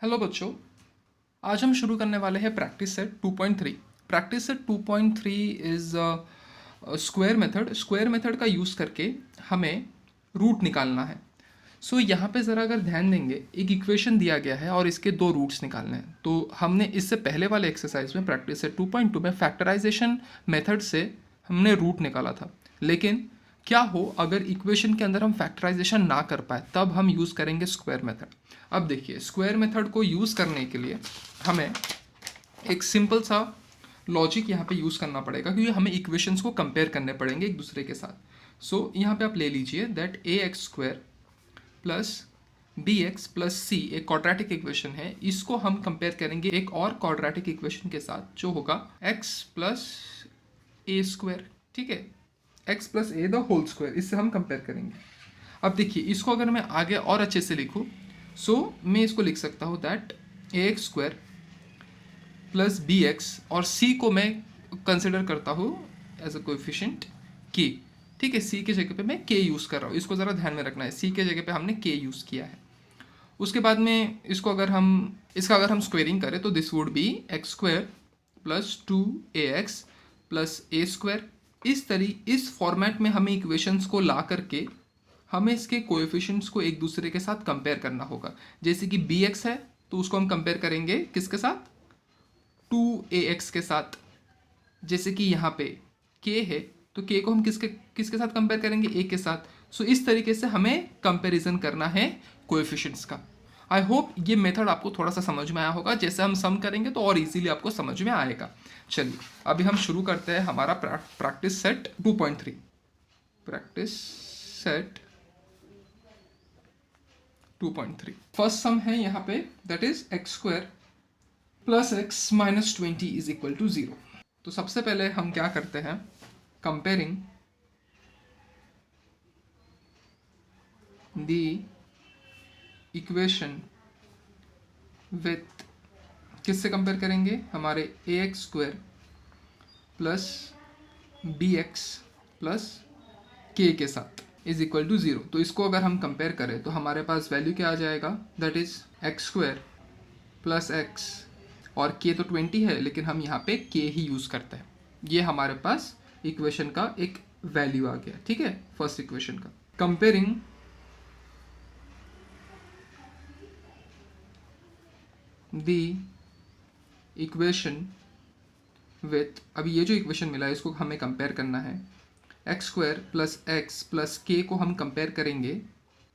Hello बच्चों, आज हम शुरू करने वाले हैं practice set 2.3। Practice set 2.3 is square method. Square method का यूज़ करके हमें रूट निकालना है। सो यहाँ पे ज़रा अगर ध्यान देंगे, एक इक्वेशन दिया गया है और इसके दो रूट्स निकालने हैं। तो हमने इससे पहले वाले एक्सरसाइज में प्रैक्टिस सेट 2.2 में फैक्टराइजेशन मेथड से हमने रूट निकाला था। लेकिन क्या हो अगर इक्वेशन के अंदर हम फैक्टराइजेशन ना कर पाए, तब हम यूज़ करेंगे स्क्वायर मेथड। अब देखिए, स्क्वायर मेथड को यूज़ करने के लिए हमें एक सिंपल सा लॉजिक यहाँ पे यूज़ करना पड़ेगा, क्योंकि हमें इक्वेशंस को कंपेयर करने पड़ेंगे एक दूसरे के साथ। सो यहाँ पे आप ले लीजिए that a x square plus b x plus c एक क्वाड्रेटिक इक्वेशन है। इसको हम कंपेयर करेंगे एक और क्वाड्रेटिक इक्वेशन के साथ जो होगा एक्स प्लस ए स्क्वायर। ठीक है, x plus a the whole square, इससे हम कंपेयर करेंगे। अब देखिए, इसको अगर मैं आगे और अच्छे से लिखूँ, सो मैं इसको लिख सकता हूँ that a x square plus b x, और सी को मैं कंसिडर करता हूँ एज अ कोएफिशिएंट के। ठीक है, सी के जगह पे मैं के यूज़ कर रहा हूँ, इसको ज़रा ध्यान में रखना है। सी के जगह पे हमने के यूज़ किया है। उसके बाद में इसको अगर हम स्क्वेयरिंग करें तो this would B x square plus 2ax plus a square. इस फॉर्मेट में हमें इक्वेशंस को ला करके हमें इसके कोएफिशिएंट्स को एक दूसरे के साथ कंपेयर करना होगा। जैसे कि बी एक्स है तो उसको हम कंपेयर करेंगे किसके साथ, 2ax के साथ। जैसे कि यहाँ पे k है तो k को हम किसके साथ कंपेयर करेंगे, a के साथ। सो इस तरीके से हमें कंपैरिजन करना है कोएफिशिएंट्स का। आई होप ये मेथड आपको थोड़ा सा समझ में आया होगा। जैसे हम सम करेंगे तो और इजीली आपको समझ में आएगा। चलिए अभी हम शुरू करते हैं हमारा practice set 2.3। Practice set 2.3 first sum है यहाँ पे, that is x square plus x minus 20 is equal to 0। तो सबसे पहले हम क्या करते हैं, कंपेयरिंग द इक्वेशन विथ, किससे कंपेयर करेंगे, हमारे a x square plus b x plus के साथ इज इक्वल टू 0। तो इसको अगर हम कंपेयर करें तो हमारे पास वैल्यू क्या आ जाएगा, that is x square plus x, और के तो 20 है लेकिन हम यहाँ पे के ही यूज़ करते हैं। ये हमारे पास इक्वेशन का एक वैल्यू आ गया। ठीक है, फर्स्ट इक्वेशन का। कंपेयरिंग द इक्वेशन विथ, अभी ये जो इक्वेशन मिला है इसको हमें कंपेयर करना है। एक्स स्क्वायर प्लस के को हम कंपेयर करेंगे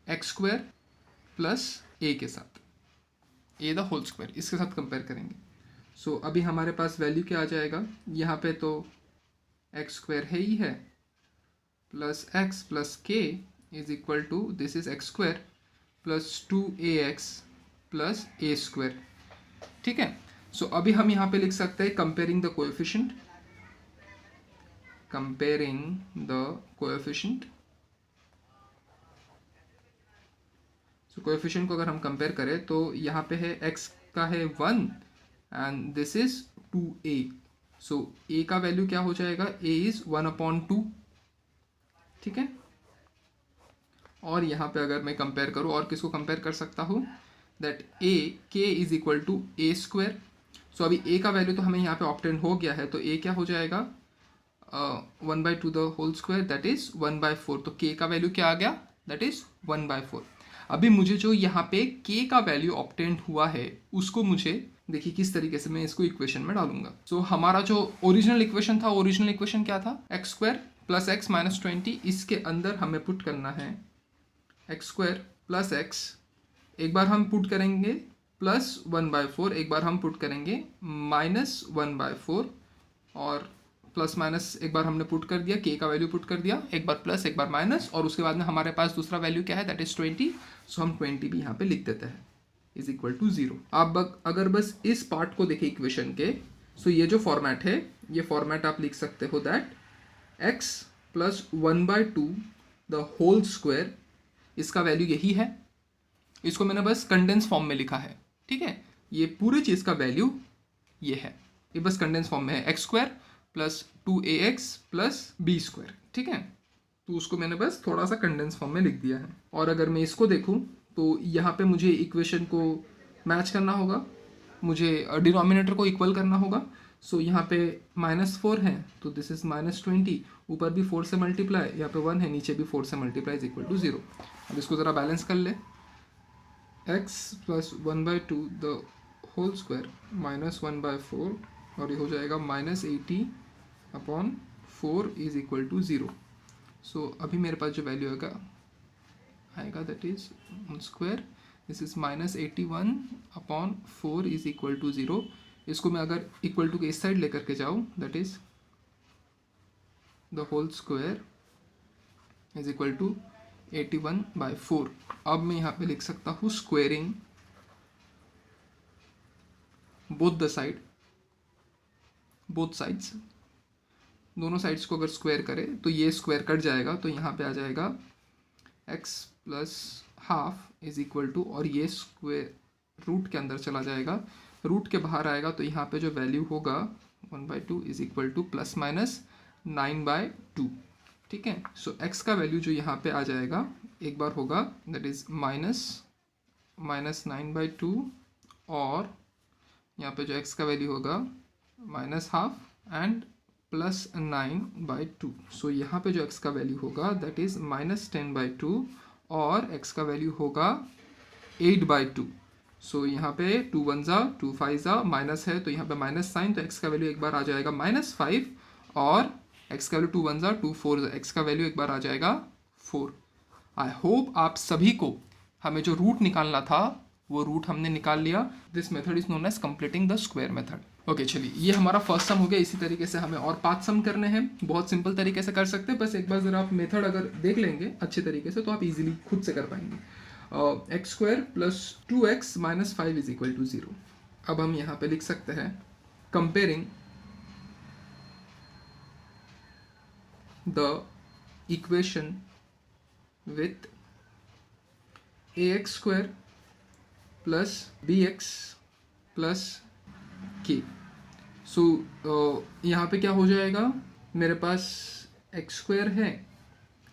एक्स स्क्वायर प्लस ए के साथ, ए द होल स्क्वायर, इसके साथ कंपेयर करेंगे। सो अभी हमारे पास वैल्यू क्या आ जाएगा, यहाँ पे तो एक्स स्क्वायर है ही है, प्लस एक्स प्लस के is equal to, this is x square plus 2ax plus a square. ठीक है, सो अभी हम यहाँ पे लिख सकते हैं comparing the coefficient, comparing the coefficient. So coefficient को अगर हम कंपेयर करें तो यहाँ पे है x का है 1 and this is 2a। So a का वैल्यू क्या हो जाएगा, a इज 1/2। ठीक है, और यहाँ पे अगर मैं कंपेयर करूँ, और किसको कंपेयर कर सकता हूँ, that k is equal to a square. So अभी a का वैल्यू तो हमें यहाँ पे ऑब्टेन हो गया है, तो a क्या हो जाएगा, 1/2 the whole square, that is 1/4। तो k का वैल्यू क्या आ गया, दैट इज 1/4। अभी मुझे जो यहाँ पे k का वैल्यू ऑब्टेन हुआ है उसको मुझे देखिए किस तरीके से मैं इसको इक्वेशन में डालूंगा। सो हमारा जो ओरिजिनल इक्वेशन था, ओरिजिनल इक्वेशन क्या था, x square plus x minus 20। इसके अंदर हमें पुट करना है एक्स स्क्वायर प्लस एक्स, एक बार हम पुट करेंगे प्लस 1/4, एक बार हम पुट करेंगे माइनस 1/4, और प्लस माइनस एक बार हमने पुट कर दिया, के का वैल्यू पुट कर दिया, एक बार प्लस एक बार माइनस, और उसके बाद में हमारे पास दूसरा वैल्यू क्या है, दैट इज 20। सो हम 20 भी यहाँ पे लिख देते हैं इज इक्वल टू 0। आप अगर बस इस पार्ट को देखें इक्वेशन के, सो ये जो फॉर्मेट है, ये फॉर्मेट आप लिख सकते हो that x plus 1/2 the whole square, इसका वैल्यू यही है। इसको मैंने बस कंडेंस फॉर्म में लिखा है। ठीक है, ये पूरी चीज़ का वैल्यू ये है, ये बस कंडेंस फॉर्म में है, x square plus 2ax plus b square. ठीक है, तो उसको मैंने बस थोड़ा सा कंडेंस फॉर्म में लिख दिया है। और अगर मैं इसको देखूं तो यहाँ पे मुझे इक्वेशन को मैच करना होगा, मुझे डिनोमिनेटर को इक्वल करना होगा। सो यहाँ पे -4 है तो दिस इज -20, ऊपर भी 4 से मल्टीप्लाई, यहाँ पे 1 है, नीचे भी 4 से मल्टीप्लाई इज इक्वल टू 0। अब इसको ज़रा बैलेंस कर ले, x plus 1/2 the whole square -1/4, और ये हो जाएगा -80/4 इज इक्वल टू 0। सो अभी मेरे पास जो वैल्यू आएगा that is square, this is -81/4 is equal to 0। इसको मैं अगर इक्वल टू के इस साइड लेकर के जाऊँ that is the whole square is equal to 81/4। अब मैं यहाँ पे लिख सकता हूँ स्क्वेयरिंग बोथ साइड्स, दोनों साइड्स को अगर स्क्वायर करें तो ये स्क्वायर कट जाएगा, तो यहाँ पे आ जाएगा x plus half is equal to, और ये स्क्वायर रूट के अंदर चला जाएगा, रूट के बाहर आएगा, तो यहाँ पे जो वैल्यू होगा 1/2 is equal two plus minus 9/2। ठीक है, सो x का वैल्यू जो यहाँ पे आ जाएगा एक बार होगा दैट इज -9/2, और यहाँ पे जो x का वैल्यू होगा -1/2 एंड प्लस 9/2। सो यहाँ पे जो x का वैल्यू होगा दैट इज -10/2, और x का वैल्यू होगा 8/2। सो यहाँ पे 2 1 ज़ा 2 5 ज़ा माइनस है, तो यहाँ पे माइनस साइन, तो x का वैल्यू एक बार आ जाएगा -5, और x का वैल्यू 2 1 ज़ा 2 4 ज़ा, x का वैल्यू एक बार आ जाएगा 4। आई होप आप सभी को हमें जो रूट निकालना था वो रूट हमने निकाल लिया। This method is known as completing the square method. Okay, चलिए ये हमारा फर्स्ट सम हो गया। इसी तरीके से हमें और 5 सम करने हैं, बहुत सिंपल तरीके से कर सकते हैं, बस एक बार ज़रा आप मेथड अगर देख लेंगे अच्छे तरीके से तो आप इजीली खुद से कर पाएंगे। x² plus 2x minus 5 is equal to 0। अब हम यहाँ पे लिख सकते हैं comparing the equation with ax² plus bx plus k। So यहाँ पे क्या हो जाएगा, मेरे पास x² है,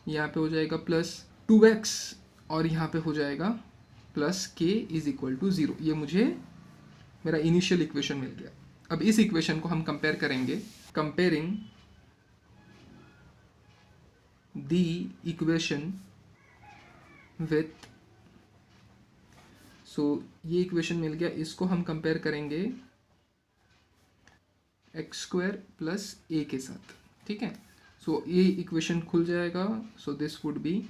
यहाँ पे हो जाएगा प्लस 2x, और यहाँ पे हो जाएगा plus k is equal to 0। ये मुझे मेरा इनिशियल इक्वेशन मिल गया। अब इस इक्वेशन को हम कंपेयर करेंगे, कंपेयरिंग द इक्वेशन विथ, सो ये इक्वेशन मिल गया, इसको हम कंपेयर करेंगे x² प्लस a के साथ। ठीक है, सो ये इक्वेशन खुल जाएगा, so this would B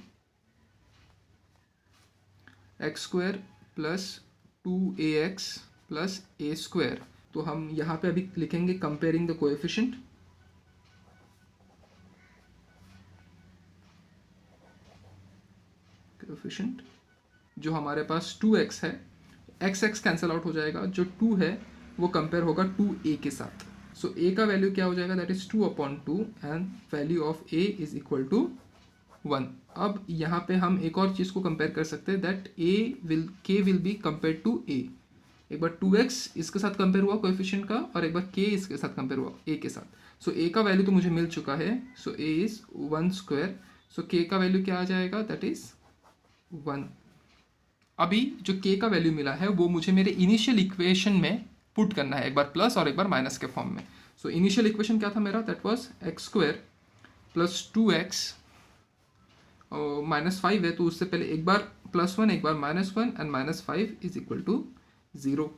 x² plus 2ax plus a²। तो हम यहाँ पे अभी लिखेंगे कंपेयरिंग द कोएफिशिएंट, जो हमारे पास 2x है, x कैंसिल आउट हो जाएगा, जो 2 है वो कंपेयर होगा 2a के साथ। सो a का वैल्यू क्या हो जाएगा, that is 2/2 and value of a is equal to 1। अब यहाँ पे हम एक और चीज़ को कंपेयर कर सकते हैं, that k will be compare to a। एक बार 2x इसके साथ कंपेयर हुआ कोएफिशिएंट का, और एक बार k इसके साथ कंपेयर हुआ a के साथ। सो a का वैल्यू तो मुझे मिल चुका है, सो a इज 1², सो k का वैल्यू क्या आ जाएगा, दैट इज 1। अभी जो k का वैल्यू मिला है वो मुझे मेरे इनिशियल इक्वेशन में पुट करना है, एक बार प्लस और एक बार माइनस के फॉर्म में। सो इनिशियल इक्वेशन क्या था मेरा, that was x² plus 2x -5 है, तो उससे पहले एक बार +1 एक बार -1 एंड -5 इज इक्वल टू 0।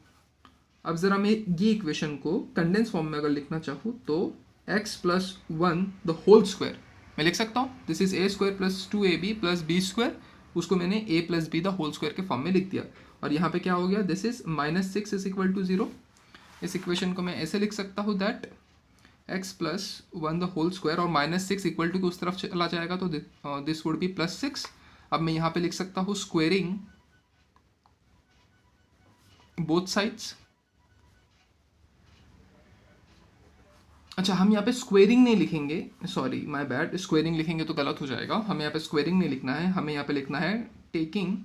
अब ज़रा मैं ये इक्वेशन को कंडेंस फॉर्म में अगर लिखना चाहूँ तो x plus 1 the whole square मैं लिख सकता हूँ, this is a² plus 2ab plus b², उसको मैंने a plus b the whole square के फॉर्म में लिख दिया। और यहाँ पे क्या हो गया, this is -6 is equal to 0। इस इक्वेशन को मैं ऐसे लिख सकता हूँ that x plus 1 the whole square, और -6 इक्वल टू उस तरफ चला जाएगा तो दिस वुड बी +6। अब मैं यहाँ पे लिख सकता हूँ स्क्वेयरिंग बोथ साइड्स। अच्छा, हम यहाँ पे स्क्वेयरिंग नहीं लिखेंगे, सॉरी माय बैड, स्क्वेयरिंग लिखेंगे तो गलत हो जाएगा, हमें यहाँ पे स्क्वेयरिंग नहीं लिखना है, हमें यहाँ पे लिखना है टेकिंग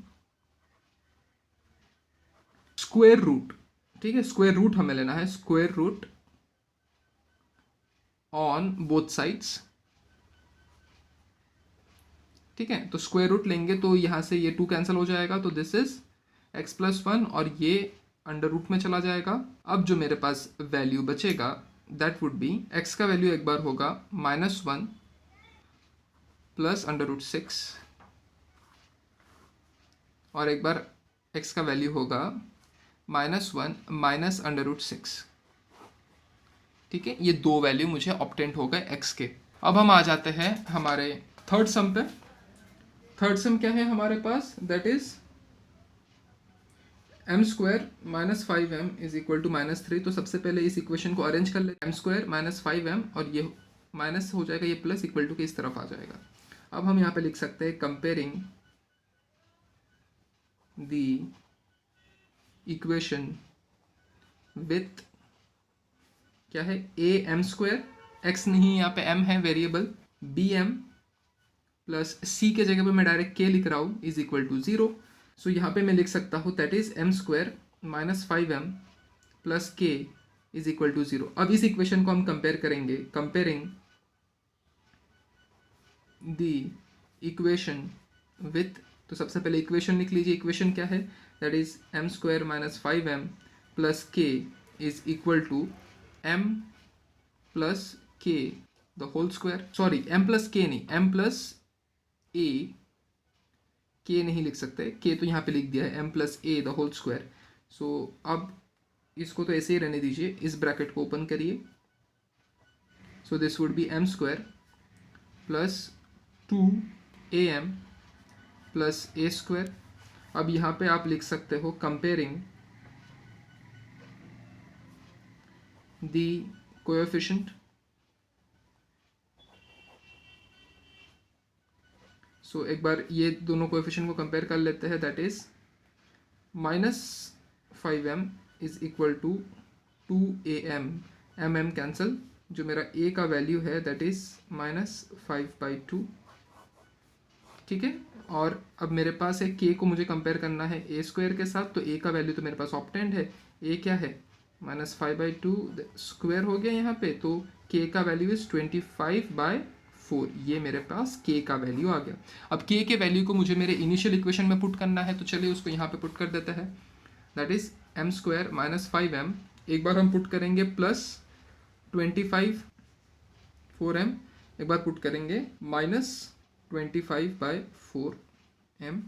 स्क्वेयर रूट। ठीक है, स्क्वेयर रूट हमें लेना है, square root on both sides. ठीक है, तो स्क्वायर रूट लेंगे तो यहाँ से ये 2 कैंसिल हो जाएगा, तो दिस इज x प्लस 1 और ये अंडर रूट में चला जाएगा। अब जो मेरे पास वैल्यू बचेगा दैट वुड बी, एक्स का वैल्यू एक बार होगा -1 प्लस अंडर रूट 6 और एक बार एक्स का वैल्यू होगा -1 माइनस अंडर रूट 6। ठीक है, ये दो वैल्यू मुझे ऑब्टेंड हो गए एक्स के। अब हम आ जाते हैं हमारे थर्ड सम पे। थर्ड सम क्या है हमारे पास, that is m square minus 5m is equal to -3। तो सबसे पहले इस इक्वेशन को अरेंज कर लेते हैं, एम स्क्वायर माइनस 5m और ये माइनस हो जाएगा, ये प्लस इक्वल टू के इस तरफ आ जाएगा। अब हम यहाँ पे लिख सकते हैं कंपेयरिंग द इक्वेशन विथ क्या है, ए एम स्क्वायर, एक्स नहीं यहाँ पे एम है वेरिएबल, बी एम प्लस सी के जगह पे मैं डायरेक्ट के लिख रहा हूँ इज इक्वल टू 0। सो यहाँ पे मैं लिख सकता हूँ that is m square minus 5m plus के इज इक्वल टू 0। अब इस इक्वेशन को हम कंपेयर करेंगे, कंपेयरिंग द इक्वेशन विथ, तो सबसे पहले इक्वेशन लिख लीजिए। इक्वेशन क्या है, that is m square minus 5m plus के is equal to m plus k the whole square, sorry m plus k नहीं, m प्लस ए, के नहीं लिख सकते, के तो यहाँ पे लिख दिया है, m plus a the whole square. So अब इसको तो ऐसे ही रहने दीजिए, इस ब्रैकेट को ओपन करिए। So this would B m square plus 2am plus a square. अब यहाँ पे आप लिख सकते हो कंपेयरिंग द कोएफिशिएंट, सो एक बार ये दोनों कोएफिशिएंट को कंपेयर कर लेते हैं, that is -5m is equal to 2am, mm cancel, जो मेरा a का वैल्यू है दैट इज -5/2। ठीक है, और अब मेरे पास है k को मुझे कंपेयर करना है a स्क्वायर के साथ, तो a का वैल्यू तो मेरे पास ऑप्टेंड है, a क्या है -5/2 स्क्वायर हो गया यहाँ पे, तो k का वैल्यू इज 25/4, ये मेरे पास k का वैल्यू आ गया। अब k के वैल्यू को मुझे मेरे इनिशियल इक्वेशन में पुट करना है, तो चलिए उसको यहाँ पे पुट कर देते हैं, that is m square minus 5m, एक बार हम पुट करेंगे प्लस 25/4m, एक बार पुट करेंगे -25/4m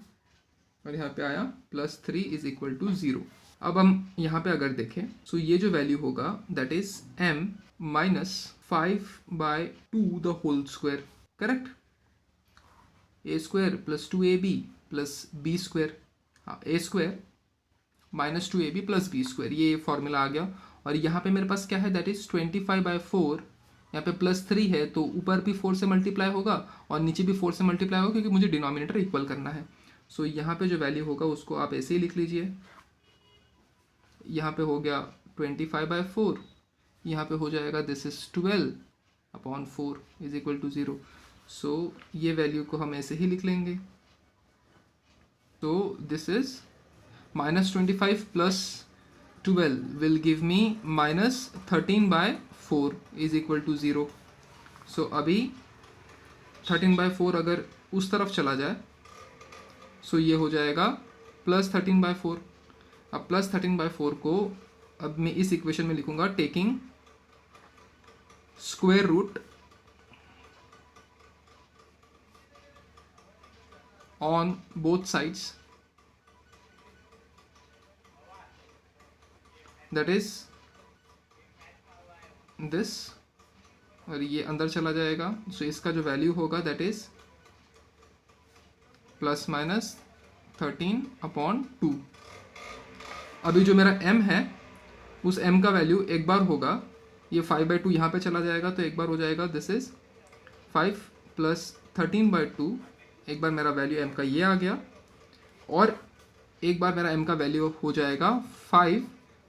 और यहाँ पे आया +3 इज इक्वल टू 0। अब हम यहाँ पे अगर देखें, सो ये जो वैल्यू होगा that is m minus 5/2 the whole square, correct, a square plus 2ab plus b square, हाँ a square minus 2ab plus b square, ये फॉर्मूला आ गया। और यहाँ पे मेरे पास क्या है, दैट इज 25/4, यहाँ पे +3 है तो ऊपर भी 4 से मल्टीप्लाई होगा और नीचे भी 4 से मल्टीप्लाई होगा, क्योंकि मुझे डिनोमिनेटर इक्वल करना है। सो यहाँ पे जो वैल्यू होगा उसको आप ऐसे ही लिख लीजिए, यहाँ पे हो गया 25/4, यहाँ पे हो जाएगा this is 12/4 is equal to 0। So ये वैल्यू को हम ऐसे ही लिख लेंगे, तो this is -25 plus 12 will give me -13/4 is equal to 0। So अभी 13/4 अगर उस तरफ चला जाए, सो ये हो जाएगा +13/4। अब +13/4 को अब मैं इस इक्वेशन में लिखूंगा taking square root on both sides, that is this, और ये अंदर चला जाएगा। सो इसका जो वैल्यू होगा दैट इज ±13/2। अभी जो मेरा m है उस m का वैल्यू एक बार होगा, ये 5/2 यहाँ पे चला जाएगा, तो एक बार हो जाएगा दिस इज 5 + 13/2, एक बार मेरा वैल्यू m का ये आ गया, और एक बार मेरा m का वैल्यू हो जाएगा 5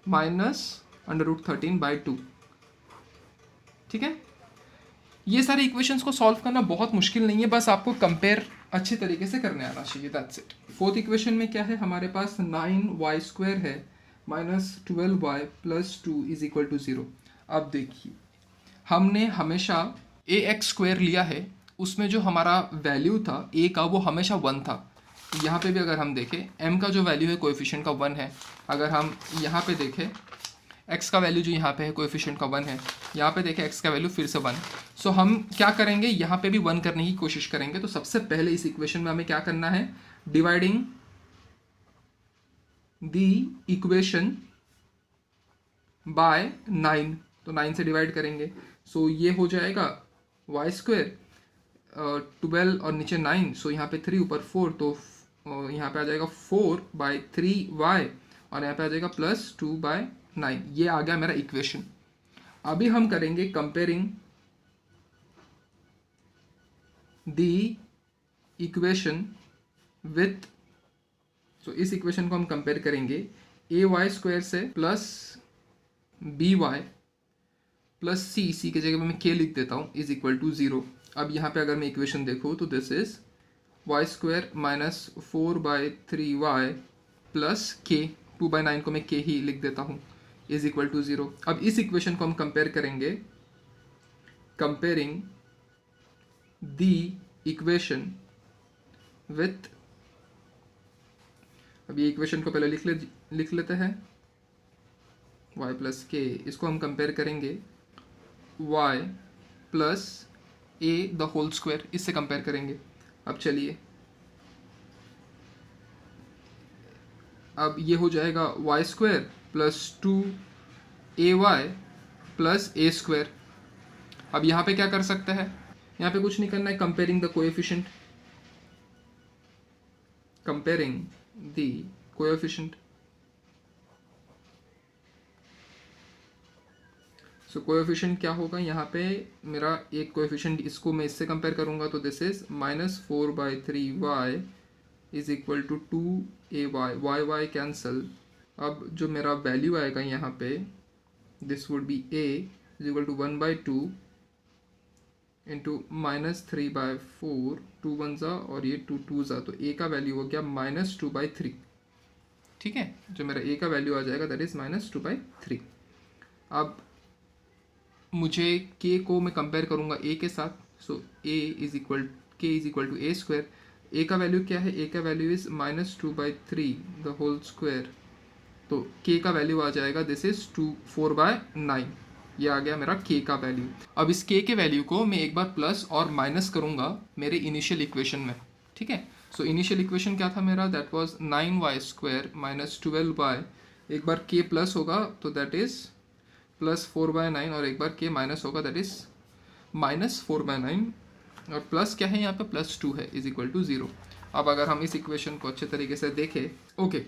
-√13/2। ठीक है, ये सारे इक्वेशंस को सॉल्व करना बहुत मुश्किल नहीं है, बस आपको कंपेयर अच्छे तरीके से करने आना चाहिए, दैट्स इट। फोर्थ इक्वेशन में क्या है, हमारे पास 9y² है -12y + 2 इज इक्वल टू 0। अब देखिए, हमने हमेशा ax² लिया है, उसमें जो हमारा वैल्यू था a का वो हमेशा 1 था। यहाँ पे भी अगर हम देखें m का जो वैल्यू है कोएफिशिएंट का 1 है। अगर हम यहाँ पे देखें x का वैल्यू जो यहाँ पे है कोएफिशिएंट का 1 है, यहाँ पे देखें x का वैल्यू फिर से 1। सो हम क्या करेंगे, यहाँ पे भी 1 करने की कोशिश करेंगे। तो सबसे पहले इस इक्वेशन में हमें क्या करना है, डिवाइडिंग द इक्वेशन बाय 9, तो 9 से डिवाइड करेंगे। सो ये हो जाएगा वाई स्क्वेयर 12 और नीचे 9, सो यहाँ पे 3 ऊपर 4, तो यहाँ पे आ जाएगा 4/3y और यहाँ पे आ जाएगा +2/9। ये आ गया मेरा इक्वेशन। अभी हम करेंगे कंपेयरिंग द इक्वेशन विथ, तो इस इक्वेशन को हम कंपेयर करेंगे ay² से प्लस by प्लस c की जगह मैं k लिख देता हूँ इज इक्वल टू 0। अब यहाँ पे अगर मैं इक्वेशन देखूँ तो this is y² minus 4/3y plus k, 2/9 को मैं k ही लिख देता हूँ, इज इक्वल टू 0। अब इस इक्वेशन को हम कंपेयर करेंगे, कंपेयरिंग द इक्वेशन विथ, अब ये इक्वेशन को पहले लिख लेते हैं, y प्लस k, इसको हम कंपेयर करेंगे y plus a the whole square, इससे कंपेयर करेंगे। अब चलिए, अब ये हो जाएगा y² plus 2ay plus a²। अब यहाँ पे क्या कर सकते हैं, यहाँ पे कुछ नहीं करना है, comparing the coefficient, comparing the coefficient. So coefficient क्या होगा, यहाँ पे मेरा एक कोएफिशिएंट, इसको मैं इससे कंपेयर करूँगा तो this is -4/3y is equal to 2ay, y cancel. अब जो मेरा वैल्यू आएगा यहाँ पे, this would be a is equal to 1/2 into -3/4, 2 1 ज़ा और ये 2 2 ज़ा, तो a का वैल्यू हो गया -2/3। ठीक है, जो मेरा a का वैल्यू आ जाएगा दैट इज -2/3। अब मुझे k को मैं कंपेयर करूँगा a के साथ, so k is equal to a²। a का वैल्यू क्या है, a का value is -2/3 the whole square, तो k का वैल्यू आ जाएगा दिस इज 4/9। ये आ गया मेरा k का वैल्यू। अब इस k के वैल्यू को मैं एक बार प्लस और माइनस करूँगा मेरे इनिशियल इक्वेशन में। ठीक है, सो इनिशियल इक्वेशन क्या था मेरा, that was 9y² minus 12y, एक बार k प्लस होगा तो दैट इज +4/9 और एक बार k माइनस होगा दैट इज -4/9 और प्लस क्या है यहाँ पे +2 है इज इक्वल टू 0। अब अगर हम इस इक्वेशन को अच्छे तरीके से देखें, ओके,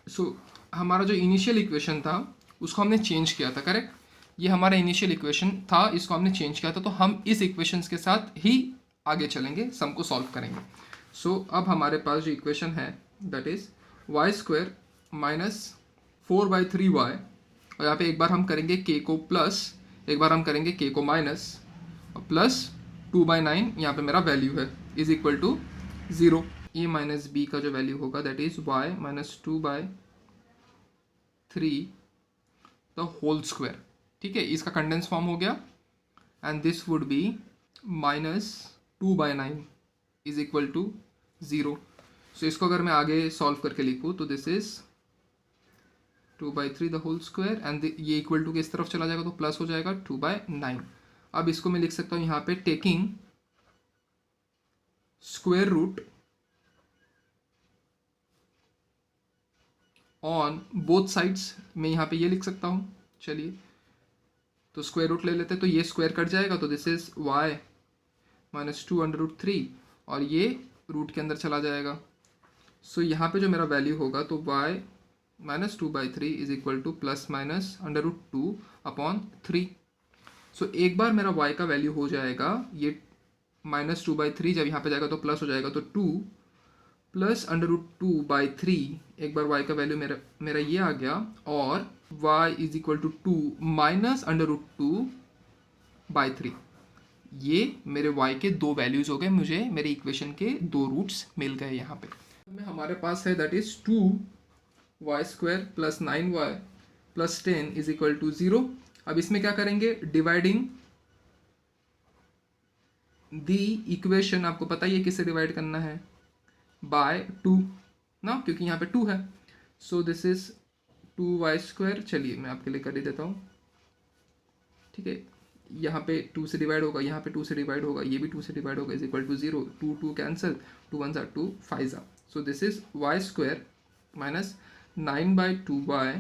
सो हमारा जो इनिशियल इक्वेशन था उसको हमने चेंज किया था, करेक्ट। ये हमारा इनिशियल इक्वेशन था, इसको हमने चेंज किया था, तो हम इस इक्वेशंस के साथ ही आगे चलेंगे, सम को सॉल्व करेंगे। सो अब हमारे पास जो इक्वेशन है that is y² minus 4/3y, और यहाँ पे एक बार हम करेंगे k को प्लस, एक बार हम करेंगे k को माइनस, और प्लस 2/9 यहाँ पे मेरा वैल्यू है is equal to 0। a minus b का जो वैल्यू होगा that is y minus 2/3 the whole square. ठीक है, इसका कंडेंस फॉर्म हो गया and this would be -2/9 is equal to 0। So इसको अगर मैं आगे सॉल्व करके लिखूँ तो this is 2/3 the whole square and ये इक्वल टू किस तरफ चला जाएगा तो प्लस हो जाएगा 2/9। अब इसको मैं लिख सकता हूँ यहाँ पे taking square root on both sides, मैं यहाँ पे ये लिख सकता हूँ। चलिए, तो स्क्वायर रूट ले लेते हैं, तो ये स्क्वायर कट जाएगा तो दिस इज y माइनस 2√3 और ये रूट के अंदर चला जाएगा। सो यहाँ पे जो मेरा वैल्यू होगा तो y minus 2/3 is equal two plus minus √2/3। सो एक बार मेरा y का वैल्यू हो जाएगा ये -2/3, जब यहाँ पे जाएगा तो प्लस हो जाएगा, तो 2 प्लस √2/3, एक बार y का वैल्यू मेरा ये आ गया, और y is equal to 2 minus √2/3। ये मेरे y के दो वैल्यूज हो गए, मुझे मेरे इक्वेशन के दो रूट्स मिल गए यहाँ पे। हमारे पास है that is 2y² plus 9y plus 10 is equal to 0। अब इसमें क्या करेंगे, डिवाइडिंग द इक्वेशन, आपको पता ही है किससे डिवाइड करना है, बाय 2। ना, क्योंकि यहाँ पे 2 है। सो दिस इज 2y²। चलिए मैं आपके लिए कर ही देता हूँ, ठीक है। यहाँ पे 2 से डिवाइड होगा, यहाँ पे 2 से डिवाइड होगा, ये भी 2 से डिवाइड होगा, इज इक्वल टू 0। 2 2 कैंसिल, 2 1 ज़ा 2, 5 ज़ा। So this is y² minus 9/2y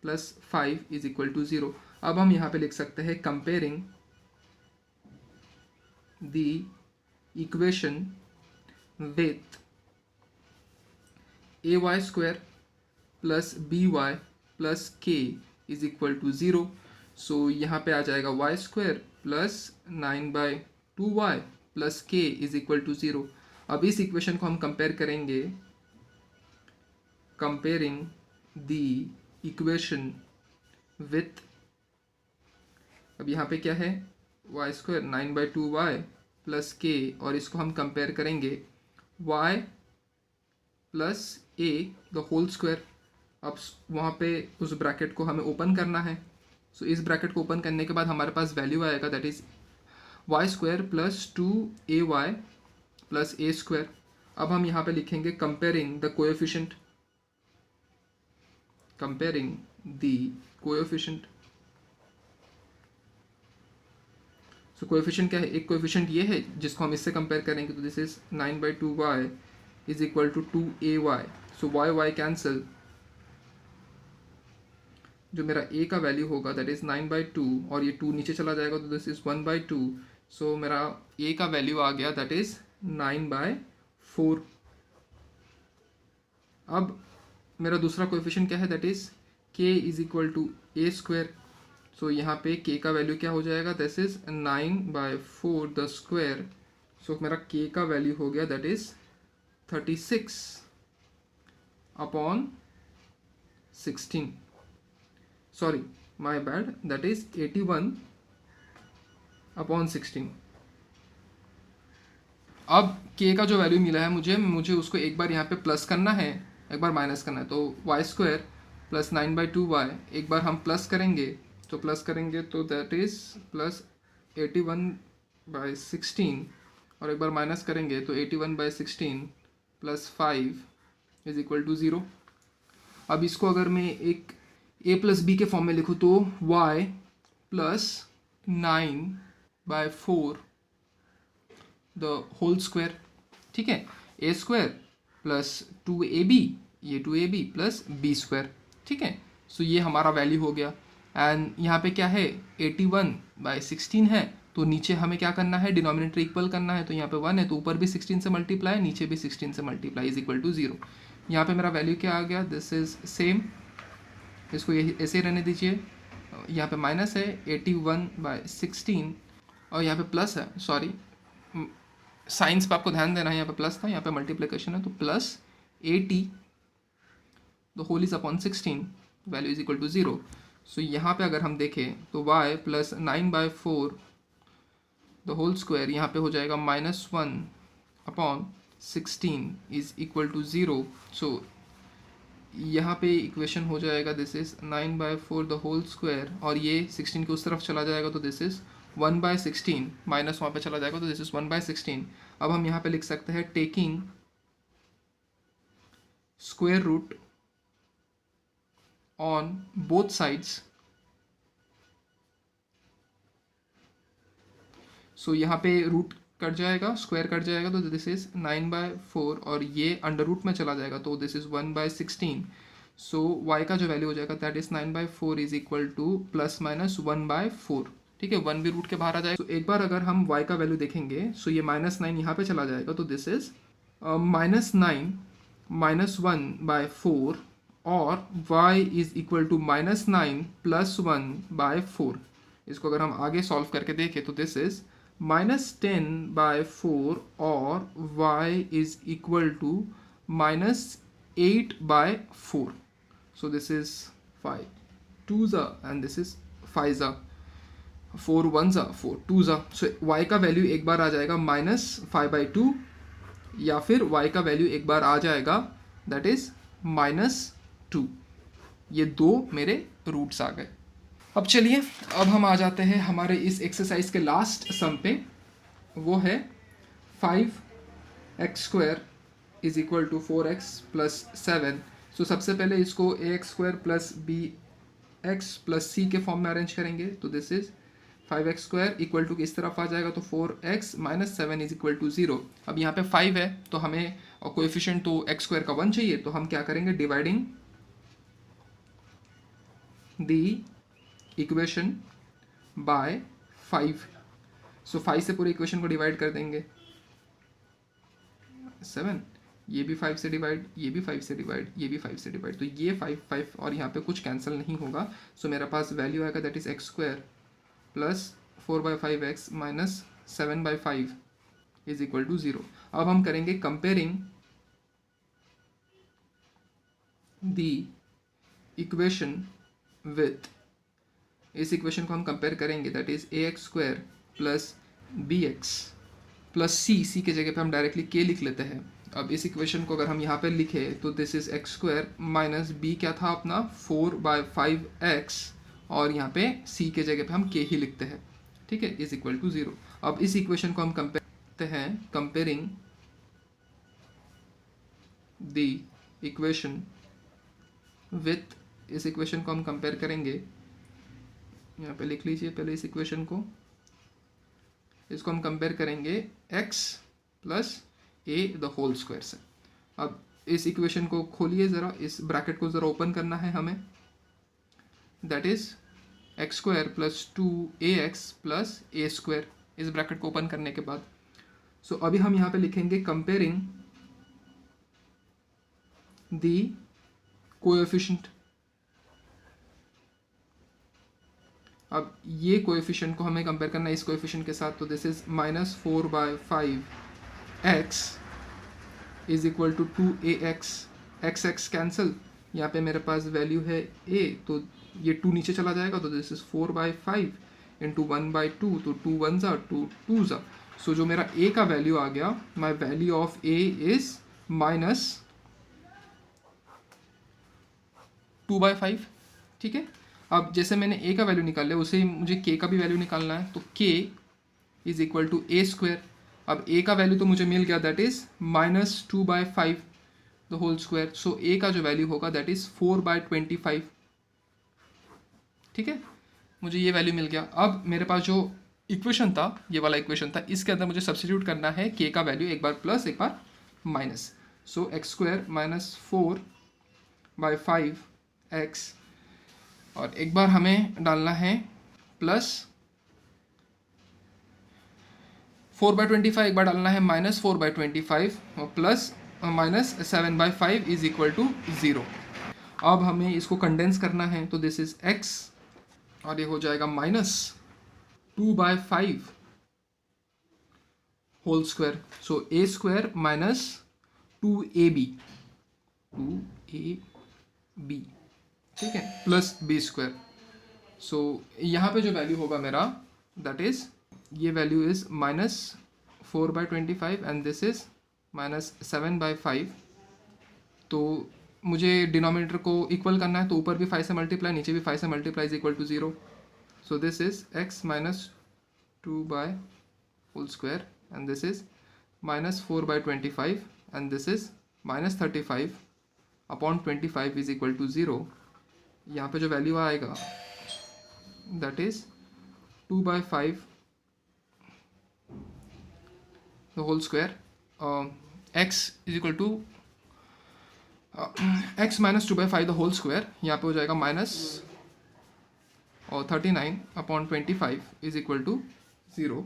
plus 5 is equal to 0। अब हम यहाँ पे लिख सकते हैं comparing the equation with ay² plus by plus k is equal to 0। So यहाँ पे आ जाएगा y² plus 9/2y plus k is equal to 0। अब इस इक्वेशन को हम कंपेयर करेंगे, कंपेयरिंग द इक्वेशन विथ, अब यहाँ पे क्या है, y² 9/2y प्लस k, और इसको हम कंपेयर करेंगे y plus a the whole square. अब वहाँ पे उस ब्रैकेट को हमें ओपन करना है। सो इस ब्रैकेट को ओपन करने के बाद हमारे पास वैल्यू आएगा, that is y² plus 2ay plus a²। अब हम यहाँ पे लिखेंगे comparing the coefficient, comparing the coefficient. So coefficient क्या है, एक कोएफिशिएंट ये है जिसको हम इससे कंपेयर करेंगे, तो this is 9/2y is equal to 2ay। So y cancel, जो मेरा a का वैल्यू होगा दैट इज 9/2, और ये 2 नीचे चला जाएगा, तो दिस इज 1/2। सो मेरा a का वैल्यू आ गया दैट इज 9/4। अब मेरा दूसरा कोएफिशिएंट क्या है, that is k is equal to a²। So यहाँ पे k का वैल्यू क्या हो जाएगा, this is 9/4 the square. So मेरा k का वैल्यू हो गया that is 36/16, sorry my bad, that is 81/16। अब k का जो वैल्यू मिला है मुझे उसको एक बार यहाँ पे प्लस करना है, एक बार माइनस करना है। तो y² प्लस 9/2y एक बार हम प्लस करेंगे, तो दैट इज प्लस 81/16, और एक बार माइनस करेंगे तो 81/16 प्लस 5 इज इक्वल टू 0। अब इसको अगर मैं एक a प्लस बी के फॉर्म में लिखूँ तो y plus 9/4 the whole square, ठीक है, a² प्लस 2ab, ये 2ab प्लस b², ठीक है। सो ये हमारा वैल्यू हो गया। एंड यहाँ पे क्या है, 81/16 है, तो नीचे हमें क्या करना है, डिनोमिनेटर इक्वल करना है। तो यहाँ पे 1 है तो ऊपर भी 16 से मल्टीप्लाई, नीचे भी 16 से मल्टीप्लाई, इज इक्वल टू 0। यहाँ पे मेरा वैल्यू क्या आ गया, दिस इज सेम, इसको ये ऐसे रहने दीजिए। यहाँ पे माइनस है 81/16, और यहाँ पे प्लस है, सॉरी साइंस पे आपको ध्यान देना है, यहाँ पे प्लस था, यहाँ पे मल्टीप्लिकेशन है, तो plus 80 the whole is upon 16, value is equal to 0। So यहाँ पे अगर हम देखें तो y plus 9/4 the whole square यहाँ पे हो जाएगा -1/16 इज इक्वल टू 0। सो यहाँ पे इक्वेशन हो जाएगा, this is 9/4 the whole square, और ये 16 के उस तरफ चला जाएगा, तो दिस इज 1/16, माइनस वहाँ पे चला जाएगा, तो दिस इज 1/16। अब हम यहाँ पे लिख सकते हैं taking square root on both sides. So यहाँ पे रूट कट जाएगा, स्क्वायर कट जाएगा, तो दिस इज 9/4, और ये अंडर रूट में चला जाएगा, तो दिस इज 1/16। सो y का जो वैल्यू हो जाएगा that is 9/4 is equal two plus minus 1/4, ठीक है, 1 भी रूट के बाहर आ जाएगा। तो एक बार अगर हम y का वैल्यू देखेंगे, सो ये -9 यहाँ पे चला जाएगा, तो दिस इज -9 -1/4, और y is equal to -9 plus 1/4। इसको अगर हम आगे सॉल्व करके देखें तो दिस इज -10/4, और y is equal to -8/4। So this is 5 2s and this is 5s, 4 1s 4 2s। सो y का वैल्यू एक बार आ जाएगा -5/2, या फिर y का वैल्यू एक बार आ जाएगा दैट इज -2। ये दो मेरे रूट्स आ गए। अब चलिए, अब हम आ जाते हैं हमारे इस एक्सरसाइज के लास्ट सम पे, वो है 5x² is equal to 4x plus 7। सो सबसे पहले इसको ax² plus bx plus c के फॉर्म में अरेंज करेंगे, तो this is 5x² equal to किस तरफ आ जाएगा, तो 4x minus 7 is equal to 0। अब यहाँ पे 5 है तो हमें कोएफिशिएंट तो x² का 1 चाहिए, तो हम क्या करेंगे, डिवाइडिंग द इक्वेशन बाय 5। सो 5 से पूरे इक्वेशन को डिवाइड कर देंगे, 7, ये भी 5 से डिवाइड, ये भी 5 से डिवाइड, ये भी 5 से डिवाइड, तो ये 5 और यहाँ पे कुछ कैंसिल नहीं होगा। सो मेरे पास वैल्यू आएगा that is x² plus 4/5x minus 7/5 is equal to 0। अब हम करेंगे कंपेयरिंग द इक्वेशन विथ, इस इक्वेशन को हम कंपेयर करेंगे that is ax² plus bx plus c की जगह पे हम डायरेक्टली k लिख लेते हैं। अब इस इक्वेशन को अगर हम यहाँ पे लिखे तो this is x² minus b क्या था अपना 4/5x, और यहाँ पे c के जगह पे हम k ही लिखते हैं, ठीक है, इज इक्वल टू 0। अब इस इक्वेशन को हम कंपेयर करते हैं, कंपेयरिंग द इक्वेशन विथ, इस इक्वेशन को हम कंपेयर करेंगे, यहाँ पे लिख लीजिए पहले इस इक्वेशन को, इसको हम कंपेयर करेंगे x plus a the whole square से। अब इस इक्वेशन को खोलिए ज़रा, इस ब्रैकेट को ज़रा ओपन करना है हमें, that is x² plus 2ax plus a², इस ब्रैकेट को ओपन करने के बाद। सो अभी हम यहाँ पे लिखेंगे कंपेयरिंग द कोएफिशिएंट। अब ये कोएफिशिएंट को हमें कंपेयर करना है इस कोएफिशिएंट के साथ, तो this is minus 4/5x is equal to 2ax, x cancel, यहाँ पे मेरे पास वैल्यू है a, तो ये 2 नीचे चला जाएगा, तो दिस इज 4/5 इंटू 1/2, तो 2 1 ज़ा 2 2 ज़ा। सो जो मेरा a का वैल्यू आ गया, my value of a is minus 2/5, ठीक है। अब जैसे मैंने a का वैल्यू निकाल लिया, उसे ही मुझे k का भी वैल्यू निकालना है, तो k is equal to a²। अब a का वैल्यू तो मुझे मिल गया that is minus 2/5 the whole square. So a का जो वैल्यू होगा दैट इज 4/25, ठीक है, मुझे ये वैल्यू मिल गया। अब मेरे पास जो इक्वेशन था, ये वाला इक्वेशन था, इसके अंदर मुझे सब्स्टिट्यूट करना है k का वैल्यू, एक बार प्लस एक बार माइनस। सो x² माइनस 4/5x, और एक बार हमें डालना है प्लस 4/25, एक बार डालना है माइनस 4/25, और plus minus 7/5 is equal to 0। अब हमें इसको कंडेंस करना है, तो दिस इज x, और ये हो जाएगा माइनस 2/5 होल स्क्वायर। सो a² माइनस 2ab, ठीक है, प्लस b²। सो यहाँ पे जो वैल्यू होगा मेरा दैट इज, ये value is minus 4/25 and this is minus 7/5। तो मुझे डिनोमिनेटर को इक्वल करना है, तो ऊपर भी 5 से मल्टीप्लाई, नीचे भी 5 से multiply is equal to 0। So this is x minus 2/² and this is minus 4/25 and this is minus 35/25 is equal to 0। यहाँ पे जो वैल्यू आएगा that is 2/5 the whole square, x is equal to x minus 2/5 the whole square, यहाँ पे हो जाएगा minus और 39/25 is equal to 0,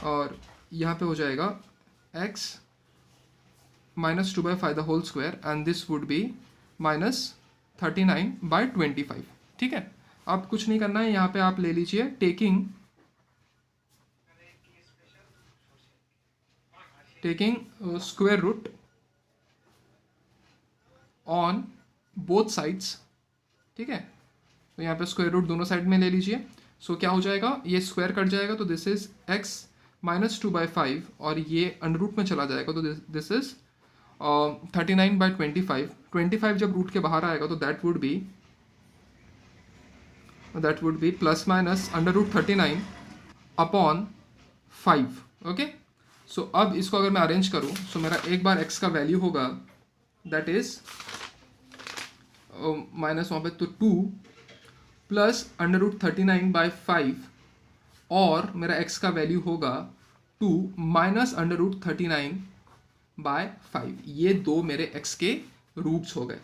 और यहाँ पे हो जाएगा x minus 2/5 the whole square and this would be minus 39/25, ठीक है। अब कुछ नहीं करना है, यहाँ पे आप ले लीजिए taking square root on both sides, ठीक है। तो यहाँ पे स्क्वायर रूट दोनों साइड में ले लीजिए। सो क्या हो जाएगा, ये स्क्वायर कट जाएगा, तो दिस इज x माइनस 2/5, और ये अंडर रूट में चला जाएगा, तो दिस इज 39/25। 25 जब रूट के बाहर आएगा तो that would be plus minus under root 39/5, okay. So अब इसको अगर मैं अरेंज करूँ, सो मेरा एक बार x का वैल्यू होगा दैट इज माइनस वहाँ पे तो 2 प्लस √39/5 और मेरा x का वैल्यू होगा 2 माइनस √39/5। ये दो मेरे x के रूट्स हो गए।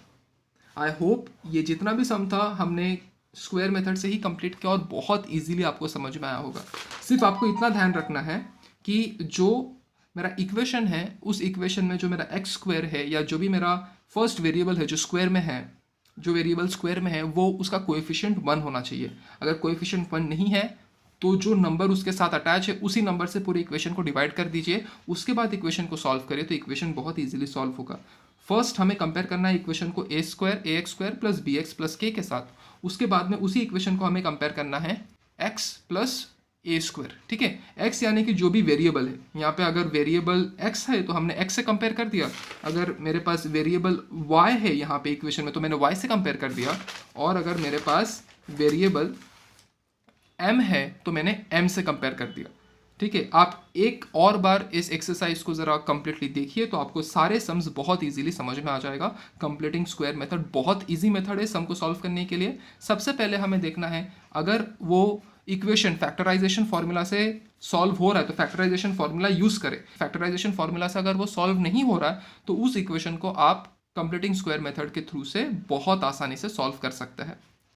आई होप ये जितना भी सम था हमने स्क्वायर मेथड से ही कंप्लीट किया और बहुत इजीली आपको समझ में आया होगा। सिर्फ आपको इतना ध्यान रखना है कि जो मेरा इक्वेशन है उस इक्वेशन में जो मेरा एक्स स्क्वायर है या जो भी मेरा फर्स्ट वेरिएबल है जो स्क्वायर में है, जो वेरिएबल स्क्वायर में है वो उसका कोएफिशिएंट 1 होना चाहिए। अगर कोएफिशिएंट 1 नहीं है तो जो नंबर उसके साथ अटैच है उसी नंबर से पूरी इक्वेशन को डिवाइड कर दीजिए, उसके बाद इक्वेशन को सॉल्व करिए तो इक्वेशन बहुत ईजिली सॉल्व होगा। फर्स्ट हमें कंपेयर करना है इक्वेशन को a x square plus b x plus के साथ, उसके बाद में उसी इक्वेशन को हमें कंपेयर करना है एक्स प्लस ए स्क्वायर। ठीक है, एक्स यानी कि जो भी वेरिएबल है, यहाँ पे अगर वेरिएबल एक्स है तो हमने एक्स से कंपेयर कर दिया, अगर मेरे पास वेरिएबल वाई है यहाँ पे इक्वेशन में तो मैंने वाई से कंपेयर कर दिया, और अगर मेरे पास वेरिएबल एम है तो मैंने एम से कंपेयर कर दिया। ठीक है, आप एक और बार इस एक्सरसाइज को ज़रा कंप्लीटली देखिए तो आपको सारे सम्स बहुत इजीली समझ में आ जाएगा। कंप्लीटिंग स्क्वायर मेथड बहुत इजी मेथड है सम को सॉल्व करने के लिए। सबसे पहले हमें देखना है अगर वो इक्वेशन फैक्टराइजेशन फार्मूला से सॉल्व हो रहा है तो फैक्टराइजेशन फार्मूला यूज़ करें। फैक्टराइजेशन फार्मूला से अगर वो सॉल्व नहीं हो रहा है तो उस इक्वेशन को आप कंप्लीटिंग स्क्वायर मेथड के थ्रू से बहुत आसानी से सॉल्व कर सकते हैं।